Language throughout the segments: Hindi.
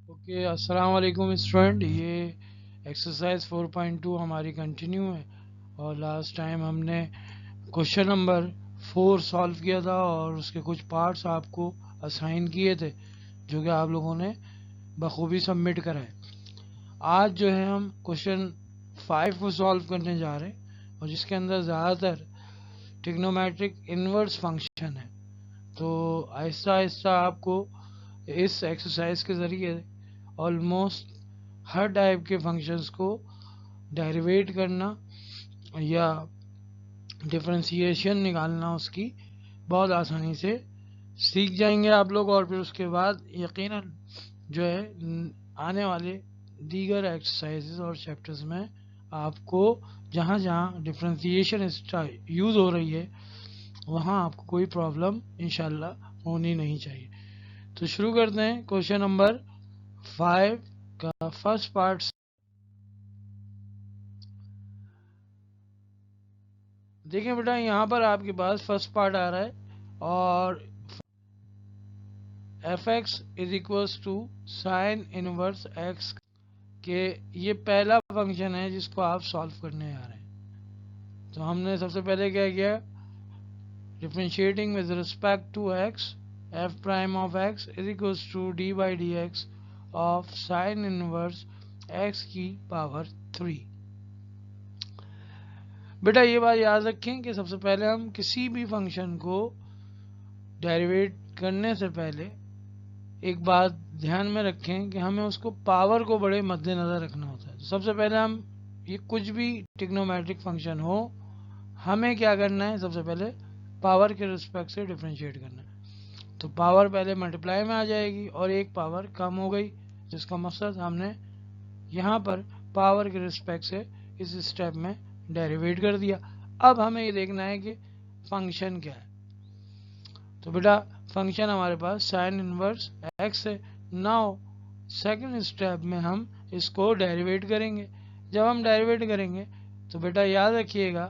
ओके, अस्सलाम वालेकुम स्टूडेंट। ये एक्सरसाइज 4.2 हमारी कंटिन्यू है और लास्ट टाइम हमने क्वेश्चन नंबर 4 सॉल्व किया था और उसके कुछ पार्ट्स आपको असाइन किए थे जो कि आप लोगों ने बखूबी सबमिट करा है। आज जो है हम क्वेश्चन 5 को सॉल्व करने जा रहे हैं और जिसके अंदर ज़्यादातर ट्रिग्नोमेट्रिक इन्वर्स फंक्शन है। तो आहिस्ता आहिस्ता आपको इस एक्सरसाइज के ज़रिए ऑलमोस्ट हर टाइप के फंक्शंस को डेरिवेट करना या डिफरेंशिएशन निकालना उसकी बहुत आसानी से सीख जाएंगे आप लोग। और फिर उसके बाद यकीनन जो है आने वाले दीगर एक्सरसाइजेस और चैप्टर्स में आपको जहाँ जहाँ डिफरेंशिएशन यूज़ हो रही है वहाँ आपको कोई प्रॉब्लम इंशाल्लाह होनी नहीं चाहिए। तो शुरू करते हैं क्वेश्चन नंबर 5 का फर्स्ट पार्ट। देखिए बेटा, यहाँ पर आपके पास फर्स्ट पार्ट आ रहा है और F X is equals to sine inverse X के ये पहला फंक्शन है जिसको आप सॉल्व करने जा रहे हैं। तो हमने सबसे पहले क्या किया, differentiating with respect to X, F prime of X is equals to D by D X of sine inverse X की पावर 3। बेटा ये बात याद रखें कि सबसे पहले हम किसी भी फंक्शन को डेरिवेट करने से पहले एक बात ध्यान में रखें कि हमें उसको पावर को बड़े मद्देनजर रखना होता है। तो सबसे पहले हम ये कुछ भी ट्रिग्नोमेट्रिक फंक्शन हो, हमें क्या करना है, सबसे पहले पावर के रिस्पेक्ट से डिफरेंशिएट करना है। तो पावर पहले मल्टीप्लाई में आ जाएगी और एक पावर कम हो गई, जिसका मकसद हमने यहाँ पर पावर के रिस्पेक्ट से इस स्टेप में डेरिवेट कर दिया। अब हमें ये देखना है कि फंक्शन क्या है। तो बेटा फंक्शन हमारे पास साइन इनवर्स एक्स है। नाउ सेकंड स्टेप में हम इसको डेरिवेट करेंगे। जब हम डेरिवेट करेंगे तो बेटा याद रखिएगा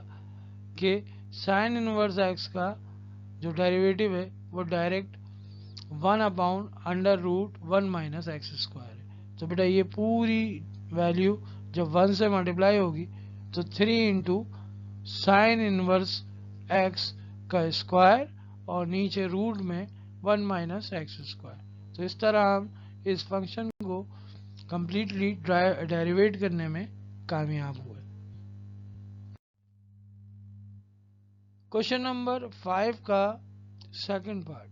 कि साइन इनवर्स एक्स का जो डेरिवेटिव है वो डायरेक्ट 1/√1 माइनस एक्स स्क्वायर है। तो बेटा ये पूरी वैल्यू जब 1 से मल्टीप्लाई होगी तो 3 इंटू साइन इनवर्स एक्स का स्क्वायर और नीचे रूट में 1 माइनस एक्स स्क्वायर। तो इस तरह हम इस फंक्शन को कंप्लीटली डेरिवेट करने में कामयाब हुए। क्वेश्चन नंबर 5 का सेकंड पार्ट।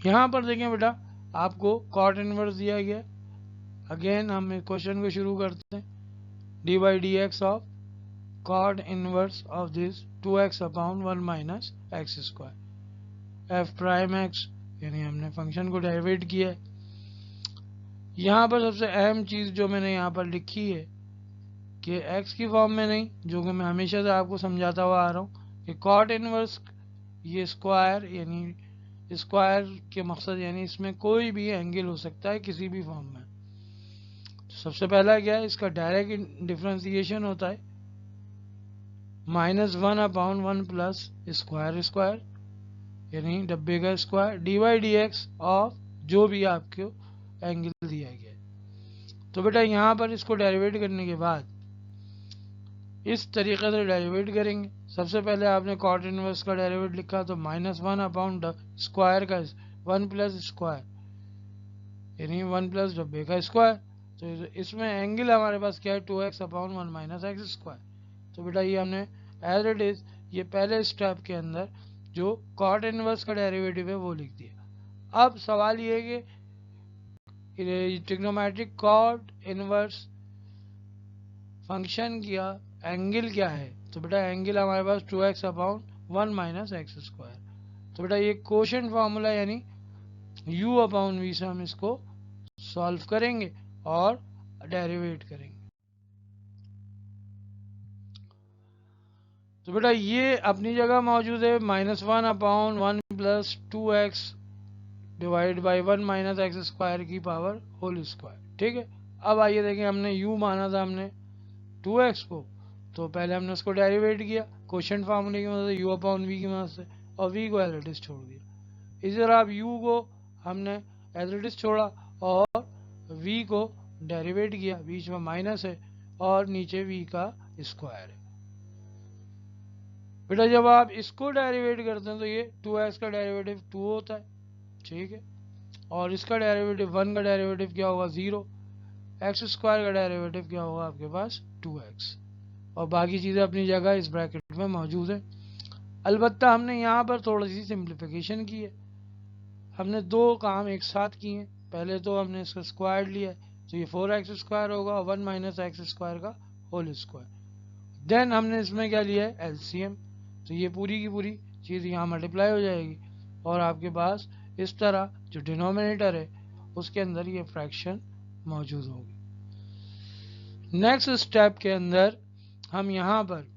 यहाँ पर देखें बेटा, आपको कॉट इनवर्स दिया गया। अगेन हम क्वेश्चन को शुरू करते हैं। D by D X of cot inverse of this 2x upon 1 minus X square F prime X, यानी हमने फंक्शन को डेरिवेट किया है। यहाँ पर सबसे अहम चीज़ जो मैंने यहाँ पर लिखी है कि x की फॉर्म में नहीं, जो कि मैं हमेशा से आपको समझाता हुआ आ रहा हूँ कि कॉट इनवर्स ये स्क्वायर, यानी स्क्वायर के मकसद यानी इसमें कोई भी एंगल हो सकता है किसी भी फॉर्म में। तो सबसे पहला क्या है, इसका डायरेक्ट डिफरेंशिएशन होता है -1/1 प्लस स्क्वायर स्क्वायर, यानी डब्बे का square, D by D X of जो भी आपको एंगल दिया गया है। तो बेटा यहाँ पर इसको डेरिवेट करने के बाद इस तरीके से डेरिवेट करेंगे। सबसे पहले आपने कॉट इनवर्स का डेरिवेट लिखा तो -1 स्क्वायर का 1 प्लस स्क्वायर, यानी 1 प्लस डब्बे का स्क्वायर। तो इसमें एंगल हमारे पास क्या है, 2x/1 माइनस एक्स स्क्वायर। तो बेटा ये हमने एज इट इज ये पहले स्टेप के अंदर जो कॉट इनवर्स का डेरिवेटिव है वो लिख दिया। अब सवाल ये है कि ट्रिग्नोमेट्रिक कॉट इनवर्स फंक्शन किया एंगल क्या है। तो बेटा एंगल हमारे पास 2x/1 माइनस एक्स स्क्वायर। तो बेटा ये कोशेंट फार्मूला यानी u/v से हम इसको सॉल्व करेंगे और डेरिवेट करेंगे। तो बेटा ये अपनी जगह मौजूद है, -1/1 plus 2x divide by 1 minus X square की पावर होल स्क्वायर। ठीक है, अब आइए देखें, हमने u माना था हमने 2x को, तो पहले हमने उसको डेरिवेट किया कोशेंट फार्मूले की मदद से, u/v की मदद से, और v को एज इट इज छोड़ दिया। इसी तरह अब u को हमने एज इट इज छोड़ा और v को डेरिवेट किया, बीच में माइनस है और नीचे v का स्क्वायर है। बेटा जब आप इसको डेरिवेट करते हैं तो ये 2x का डेरिवेटिव 2 होता है, ठीक है, और इसका डेरिवेटिव 1 का डेरिवेटिव क्या होगा 0, एक्स स्क्वायर का डेरिवेटिव क्या होगा आपके पास 2x, और बाकी चीज़ें अपनी जगह इस ब्रैकेट में मौजूद है। अलबत्ता हमने यहाँ पर थोड़ी सी सिंप्लीफिकेशन की है, हमने दो काम एक साथ किए हैं। पहले तो हमने इसका स्क्वायर लिया तो ये 4x स्क्वायर होगा, 1 माइनस एक्स स्क्वायर का होल स्क्वायर। देन हमने इसमें क्या लिया है एलसीएम, तो ये पूरी की पूरी चीज़ यहाँ मल्टीप्लाई हो जाएगी और आपके पास इस तरह जो डिनोमिनेटर है उसके अंदर ये फ्रैक्शन मौजूद होगी। नेक्स्ट स्टेप के अंदर हम यहाँ पर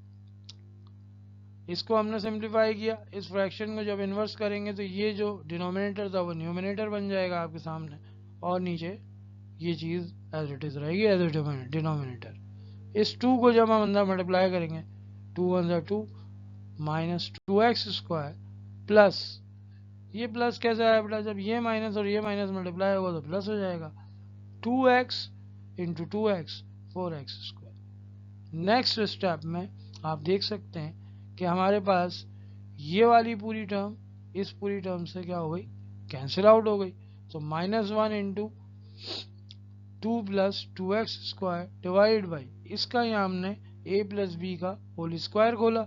इसको हमने सिंप्लीफाई किया, इस फ्रैक्शन को जब इन्वर्स करेंगे तो ये जो डिनोमिनेटर था वो न्यूमिनेटर बन जाएगा आपके सामने, और नीचे ये चीज़ एज इट इज रहेगी एज ए डिनोमिनेटर। इस 2 को जब हम अंदर मल्टीप्लाई करेंगे 2 1 2 माइनस 2x स्क्वायर प्लस, ये प्लस कैसे आया बेटा, जब ये माइनस और ये माइनस मल्टीप्लाई होगा तो प्लस हो जाएगा, 2x into 2x 4x square. Next step में आप देख सकते हैं कि हमारे पास ये वाली पूरी टर्म इस पूरी टर्म से क्या हो गई, कैंसिल आउट हो गई, तो -1 into 2 plus 2x square divide by, इसका यहाँ हमने a प्लस बी का होल स्क्वायर खोला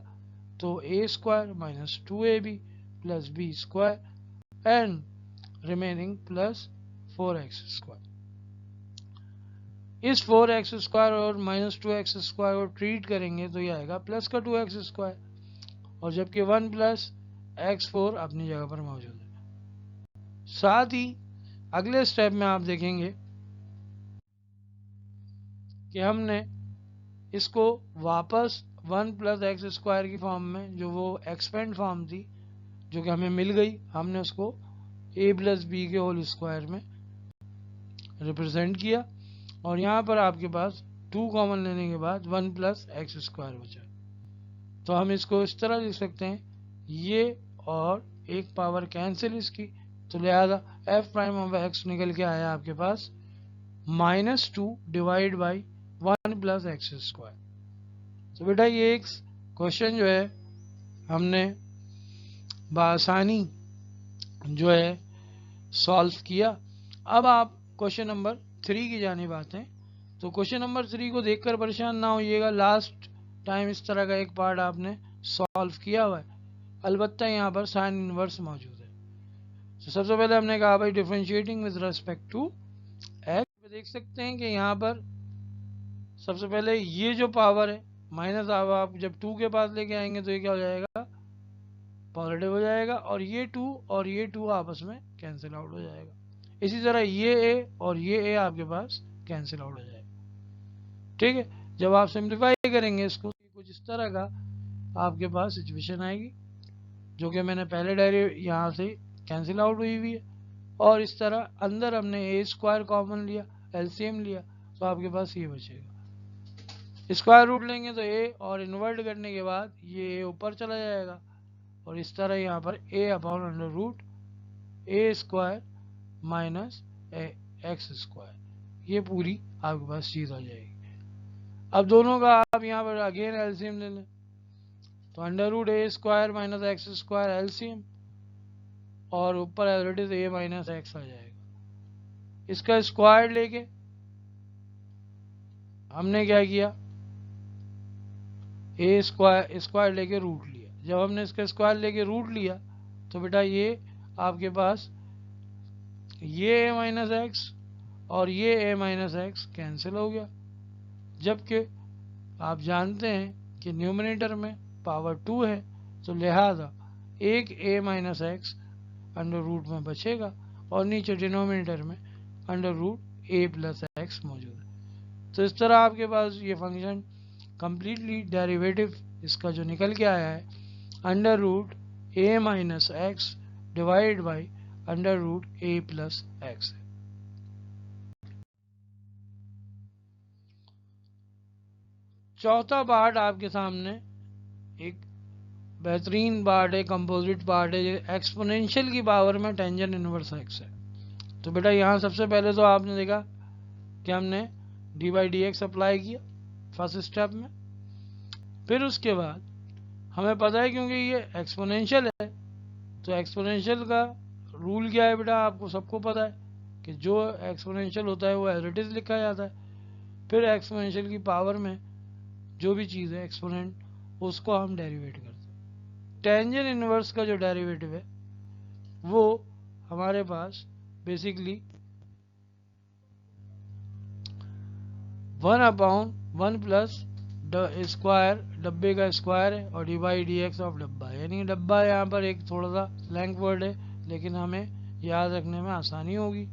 तो a square minus 2ab plus b square and remaining plus 4x square. इस 4x स्क्वायर और माइनस 2x स्क्वायर को ट्रीट करेंगे तो ये आएगा प्लस का 2x स्क्वायर, और जबकि 1 प्लस x4 अपनी जगह पर मौजूद है। साथ ही अगले स्टेप में आप देखेंगे कि हमने इसको वापस 1 प्लस एक्स स्क्वायर की फॉर्म में, जो वो एक्सपेंड फॉर्म थी जो कि हमें मिल गई, हमने उसको a प्लस बी के होल स्क्वायर में रिप्रेजेंट किया, और यहाँ पर आपके पास 2 कॉमन लेने के बाद 1 प्लस एक्स स्क्वायर बचा। तो हम इसको इस तरह लिख सकते हैं, ये और एक पावर कैंसिल इसकी, तो लिहाजा f प्राइम ऑफ x निकल के आया आपके पास -2 divide by 1 plus x square. तो बेटा ये एक क्वेश्चन जो है हमने बआसानी जो है सॉल्व किया। अब आप क्वेश्चन नंबर 3 की जानिब आते हैं। तो क्वेश्चन नंबर 3 को देखकर परेशान ना होइएगा, लास्ट टाइम इस तरह का एक पार्ट आपने सॉल्व किया हुआ है, अलबत्ता यहाँ पर साइन इनवर्स मौजूद है। तो सबसे पहले हमने कहा भाई differentiating with respect to X, देख सकते हैं कि यहाँ पर सबसे पहले ये जो पावर है माइनस, आप जब 2 के पास लेके आएंगे तो ये क्या हो जाएगा, पॉजिटिव हो जाएगा, और ये 2 और ये 2 आपस में कैंसिल आउट हो जाएगा। इसी तरह ये a और ये a आपके पास कैंसिल आउट हो जाएगा, ठीक है। जब आप सिंप्लीफाई करेंगे इसको कुछ इस तरह का आपके पास सिचुएशन आएगी, जो कि मैंने पहले डायरेक्ट यहाँ से कैंसिल आउट हुई है, और इस तरह अंदर हमने a स्क्वायर कॉमन लिया, एलसीएम लिया, तो आपके पास ये बचेगा। स्क्वायर रूट लेंगे तो a, और इन्वर्ट करने के बाद ये a ऊपर चला जाएगा, और इस तरह यहाँ पर a upon under root a square minus X square, ये पूरी आपके पास चीज आ जाएगी। अब दोनों का आप यहाँ पर अगेन एलसीएम ले लें, तो under root a square minus X square LCM, और ऊपर as it is a minus X आ जाएगा। इसका स्क्वायर लेके हमने क्या किया, a स्क्वायर लेके रूट लिया। जब हमने इसका स्क्वायर लेके रूट लिया तो बेटा ये आपके पास ये a माइनस एक्स और ये a माइनस एक्स कैंसिल हो गया, जबकि आप जानते हैं कि न्यूमिनेटर में पावर 2 है, तो लिहाजा एक a minus X under root में बचेगा, और नीचे डिनोमिनेटर में under root a plus X मौजूद है। तो इस तरह आपके पास ये फंक्शन कंप्लीटली डेरिवेटिव इसका जो निकल के आया है under root a minus X divide by under root a plus X है। चौथा पार्ट आपके सामने एक बेहतरीन पार्ट है, कंपोजिट पार्ट है, एक्सपोनेंशियल की पावर में टेंजेंट इनवर्स एक्स है। तो बेटा यहाँ सबसे पहले तो आपने देखा कि हमने D by D x apply किया फर्स्ट स्टेप में। फिर उसके बाद हमें पता है क्योंकि ये एक्सपोनेंशियल है, तो एक्सपोनेंशियल का रूल क्या है बेटा, आपको सबको पता है कि जो एक्सपोनेंशियल होता है वो एज इट इज लिखा जाता है। फिर एक्सपोनेंशियल की पावर में जो भी चीज़ है एक्सपोनेंट, उसको हम डेरिवेट करते हैं। टेंजेंट इनवर्स का जो डेरिवेटिव है वो हमारे पास बेसिकली 1/1 प्लस स्क्वायर, डब्बे का स्क्वायर है, और D by D X of डब्बा, यानी डब्बा यहाँ पर एक थोड़ा सा स्लैंग वर्ड है, लेकिन हमें याद रखने में आसानी होगी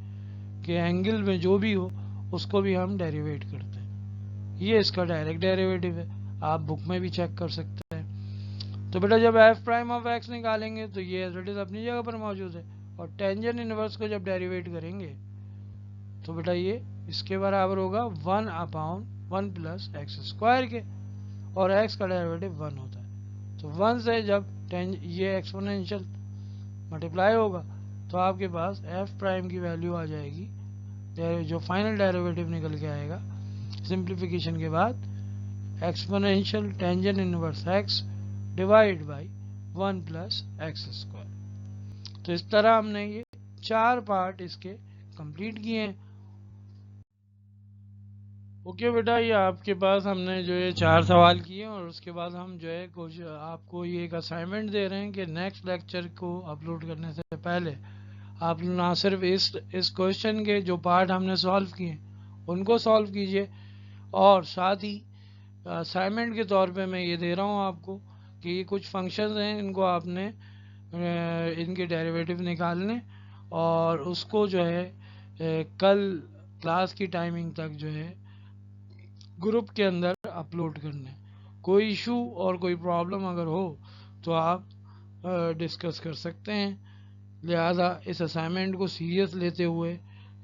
कि एंगल में जो भी हो उसको भी हम डेरिवेट करते हैं। ये इसका डायरेक्ट डेरिवेटिव है, आप बुक में भी चेक कर सकते हैं। तो बेटा जब एफ प्राइम ऑफ एक्स निकालेंगे तो ये एज इट इज अपनी जगह पर मौजूद है, और टेंजेंट इनवर्स को जब डेरिवेट करेंगे तो बेटा ये इसके बराबर होगा 1/1 प्लस एक्स स्क्वायर के, और एक्स का डेरिवेटिव 1 होता है। तो 1 से जब ये एक्सपोनेंशियल मल्टीप्लाई होगा तो आपके पास एफ प्राइम की वैल्यू आ जाएगी, जो फाइनल डेरिवेटिव निकल के आएगा सिंप्लीफिकेशन के बाद, exponential tangent inverse x divide by 1 plus x square. तो इस तरह हमने ये 4 पार्ट इसके कंप्लीट किए हैं। ओके बेटा, ये आपके पास हमने जो है 4 सवाल किए, और उसके बाद हम जो है कुछ आपको ये एक असाइनमेंट दे रहे हैं कि नेक्स्ट लेक्चर को अपलोड करने से पहले आप ना सिर्फ इस क्वेश्चन के जो पार्ट हमने सॉल्व किए उनको सॉल्व कीजिए, और साथ ही असाइनमेंट के तौर पे मैं ये दे रहा हूँ आपको कि ये कुछ फंक्शंस हैं, इनको आपने इनके डेरिवेटिव निकालने और उसको जो है कल क्लास की टाइमिंग तक जो है ग्रुप के अंदर अपलोड करने। कोई इशू और कोई प्रॉब्लम अगर हो तो आप डिस्कस कर सकते हैं। लिहाजा इस असाइनमेंट को सीरियस लेते हुए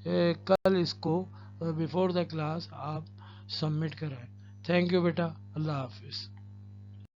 कल इसको बिफोर द क्लास आप सबमिट कराएं। थैंक यू बेटा, अल्लाह हाफिज़।